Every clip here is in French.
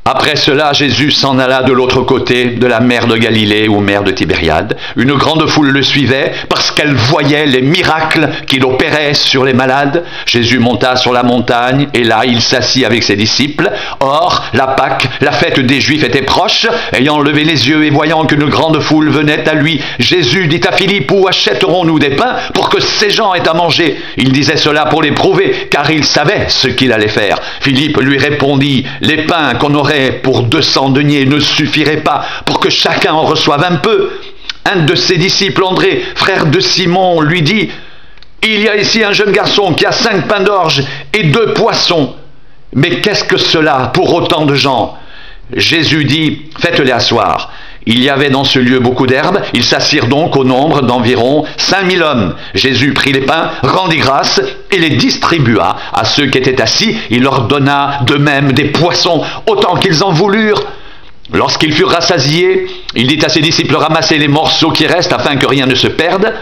Après cela, Jésus s'en alla de l'autre côté de la mer de Galilée ou mer de Tibériade. Une grande foule le suivait parce qu'elle voyait les miracles qu'il opérait sur les malades. Jésus monta sur la montagne et là il s'assit avec ses disciples. Or, la Pâque, la fête des Juifs, était proche. Ayant levé les yeux et voyant qu'une grande foule venait à lui, Jésus dit à Philippe: où achèterons-nous des pains pour que ces gens aient à manger? Il disait cela pour les prouver, car il savait ce qu'il allait faire. Philippe lui répondit: les pains qu'on aurait pour 200 deniers ne suffiraient pas pour que chacun en reçoive un peu. Un de ses disciples, André, frère de Simon, lui dit: il y a ici un jeune garçon qui a 5 pains d'orge et 2 poissons. Mais qu'est-ce que cela pour autant de gens? Jésus dit: faites-les asseoir. Il y avait dans ce lieu beaucoup d'herbes. Ils s'assirent donc au nombre d'environ 5000 hommes. Jésus prit les pains, rendit grâce et les distribua à ceux qui étaient assis. Il leur donna de même des poissons, autant qu'ils en voulurent. Lorsqu'ils furent rassasiés, il dit à ses disciples: ramassez les morceaux qui restent afin que rien ne se perde.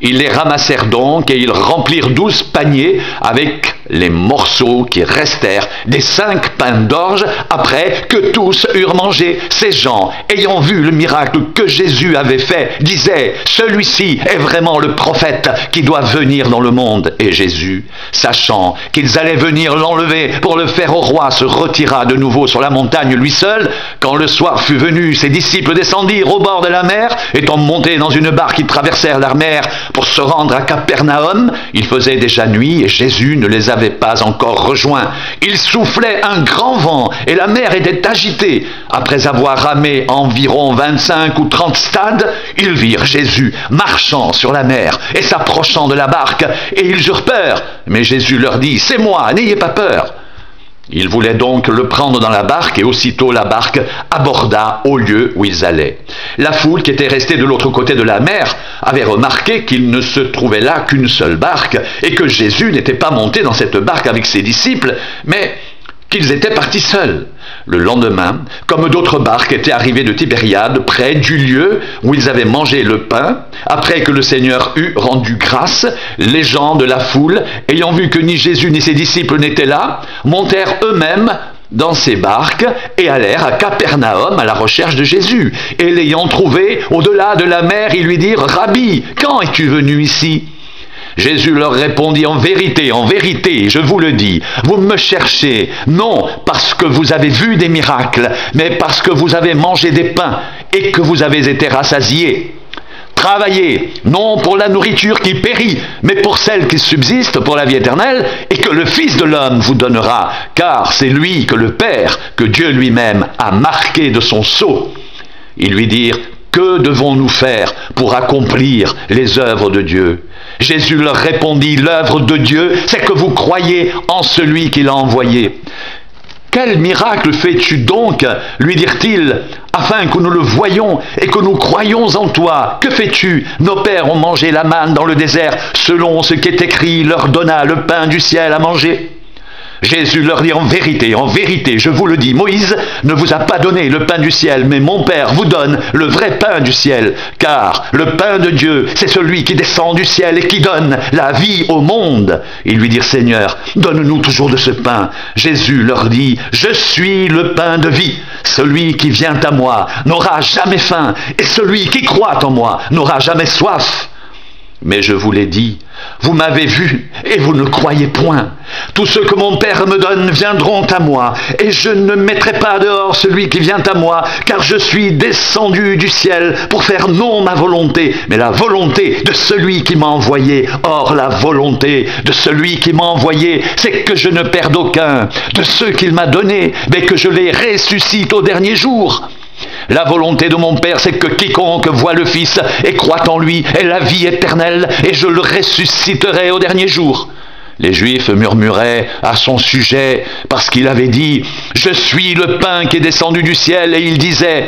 Ils les ramassèrent donc et ils remplirent 12 paniers avec les morceaux qui restèrent des 5 pains d'orge après que tous eurent mangé. Ces gens, ayant vu le miracle que Jésus avait fait, disaient: celui-ci est vraiment le prophète qui doit venir dans le monde. Et Jésus, sachant qu'ils allaient venir l'enlever pour le faire au roi, se retira de nouveau sur la montagne lui seul. Quand le soir fut venu, ses disciples descendirent au bord de la mer, étant montés dans une barque, ils traversèrent la mer pour se rendre à Capernaum. Il faisait déjà nuit et Jésus ne les avait pas encore rejoints. Il soufflait un grand vent et la mer était agitée. Après avoir ramé environ 25 ou 30 stades, ils virent Jésus marchant sur la mer et s'approchant de la barque, et ils eurent peur. Mais Jésus leur dit: c'est moi, n'ayez pas peur. Ils voulaient donc le prendre dans la barque, et aussitôt la barque aborda au lieu où ils allaient. La foule qui était restée de l'autre côté de la mer avait remarqué qu'il ne se trouvait là qu'une seule barque, et que Jésus n'était pas monté dans cette barque avec ses disciples, mais qu'ils étaient partis seuls. Le lendemain, comme d'autres barques étaient arrivées de Tibériade, près du lieu où ils avaient mangé le pain, après que le Seigneur eut rendu grâce, les gens de la foule, ayant vu que ni Jésus ni ses disciples n'étaient là, montèrent eux-mêmes dans ces barques et allèrent à Capernaum à la recherche de Jésus. Et l'ayant trouvé au-delà de la mer, ils lui dirent: Rabbi, quand es-tu venu ici? Jésus leur répondit: en vérité, je vous le dis, vous me cherchez, non parce que vous avez vu des miracles, mais parce que vous avez mangé des pains et que vous avez été rassasiés. Travaillez, non pour la nourriture qui périt, mais pour celle qui subsiste pour la vie éternelle, et que le Fils de l'homme vous donnera, car c'est lui que le Père, que Dieu lui-même a marqué de son sceau. Ils lui dirent: que devons-nous faire pour accomplir les œuvres de Dieu? Jésus leur répondit: l'œuvre de Dieu, c'est que vous croyez en celui qui l'a envoyé. Quel miracle fais-tu donc, lui dirent-ils, afin que nous le voyions et que nous croyions en toi? Que fais-tu? Nos pères ont mangé la manne dans le désert, selon ce qui est écrit, il leur donna le pain du ciel à manger. Jésus leur dit: en vérité, je vous le dis, Moïse ne vous a pas donné le pain du ciel, mais mon Père vous donne le vrai pain du ciel. Car le pain de Dieu, c'est celui qui descend du ciel et qui donne la vie au monde. Ils lui dirent: Seigneur, donne-nous toujours de ce pain. Jésus leur dit: je suis le pain de vie. Celui qui vient à moi n'aura jamais faim, et celui qui croit en moi n'aura jamais soif. Mais je vous l'ai dit, vous m'avez vu et vous ne croyez point. Tous ceux que mon Père me donne viendront à moi, et je ne mettrai pas dehors celui qui vient à moi, car je suis descendu du ciel pour faire non ma volonté, mais la volonté de celui qui m'a envoyé. Or, la volonté de celui qui m'a envoyé, c'est que je ne perde aucun de ceux qu'il m'a donnés, mais que je les ressuscite au dernier jour. La volonté de mon Père, c'est que quiconque voit le Fils et croit en lui ait la vie éternelle, et je le ressusciterai au dernier jour. Les Juifs murmuraient à son sujet parce qu'il avait dit: je suis le pain qui est descendu du ciel, et il disait: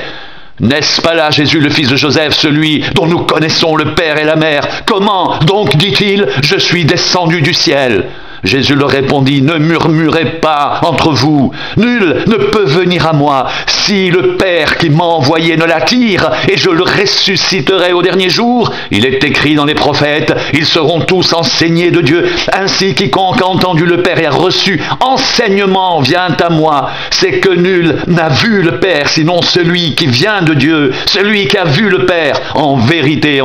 n'est-ce pas là Jésus, le fils de Joseph, celui dont nous connaissons le Père et la Mère? Comment donc dit-il: je suis descendu du ciel? Jésus leur répondit: ne murmurez pas entre vous, nul ne peut venir à moi si le Père qui m'a envoyé ne l'attire, et je le ressusciterai au dernier jour. Il est écrit dans les prophètes, ils seront tous enseignés de Dieu. Ainsi quiconque a entendu le Père et a reçu enseignement vient à moi. C'est que nul n'a vu le Père, sinon celui qui vient de Dieu, celui qui a vu le Père. En vérité,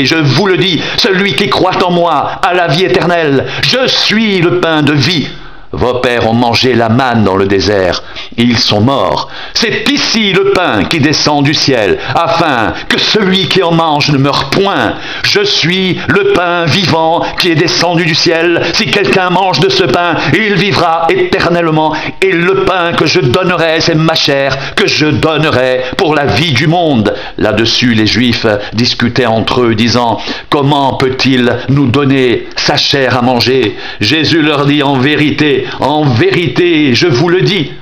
je vous le dis, celui qui croit en moi a la vie éternelle. Je suis le pain de vie. Vos pères ont mangé la manne dans le désert, ils sont morts. C'est ici le pain qui descend du ciel, afin que celui qui en mange ne meure point. Je suis le pain vivant qui est descendu du ciel. Si quelqu'un mange de ce pain, il vivra éternellement. Et le pain que je donnerai, c'est ma chair que je donnerai pour la vie du monde. Là-dessus, les Juifs discutaient entre eux, disant, comment peut-il nous donner sa chair à manger? Jésus leur dit, en vérité, je vous le dis,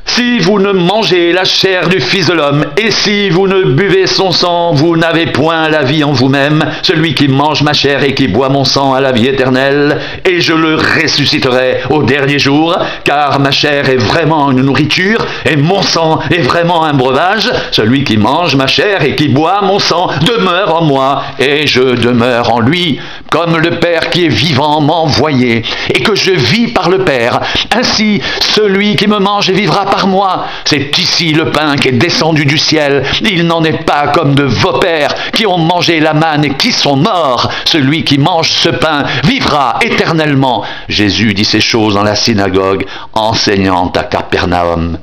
si vous ne mangez la chair du Fils de l'homme, et si vous ne buvez son sang, vous n'avez point la vie en vous-même. Celui qui mange ma chair et qui boit mon sang a la vie éternelle, et je le ressusciterai au dernier jour, car ma chair est vraiment une nourriture, et mon sang est vraiment un breuvage. Celui qui mange ma chair et qui boit mon sang demeure en moi, et je demeure en lui, comme le Père qui est vivant m'a envoyé, et que je vis par le Père. Ainsi, celui qui me mange vivra par moi. C'est ici le pain qui est descendu du ciel. Il n'en est pas comme de vos pères qui ont mangé la manne et qui sont morts. Celui qui mange ce pain vivra éternellement. Jésus dit ces choses dans la synagogue, enseignant à Capernaum.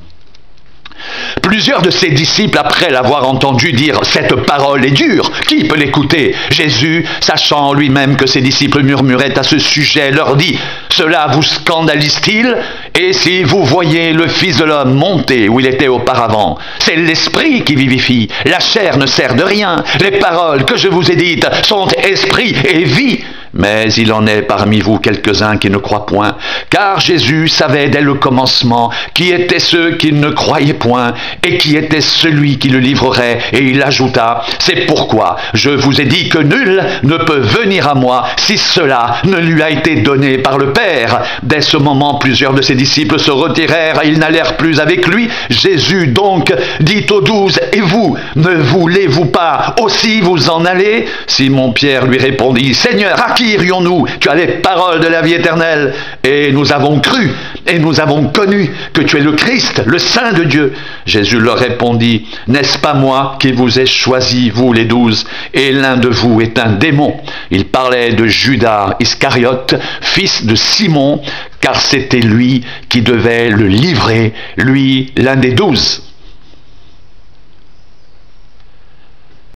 Plusieurs de ses disciples, après l'avoir entendu dire « Cette parole est dure, qui peut l'écouter ?» Jésus, sachant lui-même que ses disciples murmuraient à ce sujet, leur dit « Cela vous scandalise-t-il ? Et si vous voyez le Fils de l'homme monter où il était auparavant, c'est l'esprit qui vivifie, la chair ne sert de rien. Les paroles que je vous ai dites sont esprit et vie. » Mais il en est parmi vous quelques-uns qui ne croient point, car Jésus savait dès le commencement qui étaient ceux qui ne croyaient point, et qui était celui qui le livrerait, et il ajouta, « C'est pourquoi je vous ai dit que nul ne peut venir à moi si cela ne lui a été donné par le Père. » Dès ce moment, plusieurs de ses disciples se retirèrent, et ils n'allèrent plus avec lui. Jésus donc dit aux 12, « Et vous, ne voulez-vous pas aussi vous en aller ?» Simon-Pierre lui répondit, « Seigneur, à qui irions-nous? Tu as les paroles de la vie éternelle. Et nous avons cru, et nous avons connu que tu es le Christ, le Saint de Dieu. » Jésus leur répondit, « N'est-ce pas moi qui vous ai choisi, vous les 12, et l'un de vous est un démon ?» Il parlait de Judas Iscariote, fils de Simon, car c'était lui qui devait le livrer, lui l'un des 12.